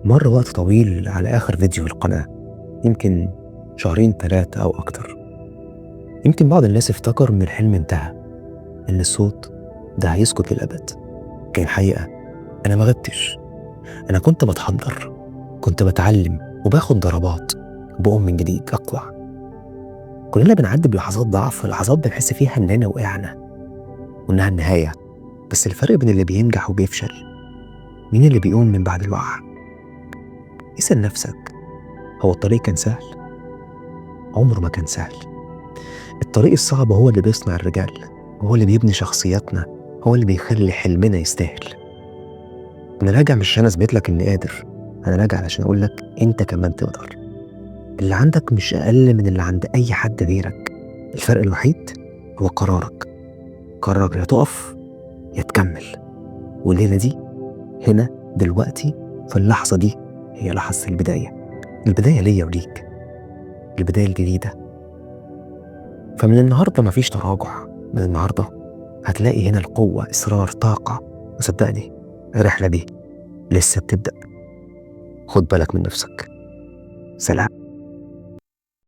مر وقت طويل على آخر فيديو القناة، يمكن شهرين 3 أو أكتر. يمكن بعض الناس افتكر إن الحلم انتهى، إن الصوت ده هيسكت للأبد. كان الحقيقة أنا ما غبتش، أنا كنت بتحضر، كنت بتعلم وباخد ضربات وبقوم من جديد أقلع. كلنا بنعدي بلحظات ضعف، لحظات بنحس فيها إننا وقعنا وإنها النهاية. بس الفرق بين اللي بينجح وبيفشل، مين اللي بيقوم من بعد الوقعة؟ اسأل نفسك، هو الطريق كان سهل؟ عمره ما كان سهل. الطريق الصعب هو اللي بيصنع الرجال، هو اللي بيبني شخصياتنا، هو اللي بيخلي حلمنا يستاهل. أنا راجع مش عشان أثبت لك إني قادر، أنا راجع علشان أقول لك أنت كمان تقدر. اللي عندك مش أقل من اللي عند أي حد غيرك. الفرق الوحيد هو قرارك. قرارك يا تقف يا تكمل. والليلة دي، هنا، دلوقتي، في اللحظة دي، هي لحظة البداية. البداية ليا وليك، البداية الجديدة. فمن النهاردة مفيش تراجع، من النهاردة هتلاقي هنا القوة، إصرار، طاقة. وصدقني الرحلة دي لسه بتبدأ. خد بالك من نفسك. سلام.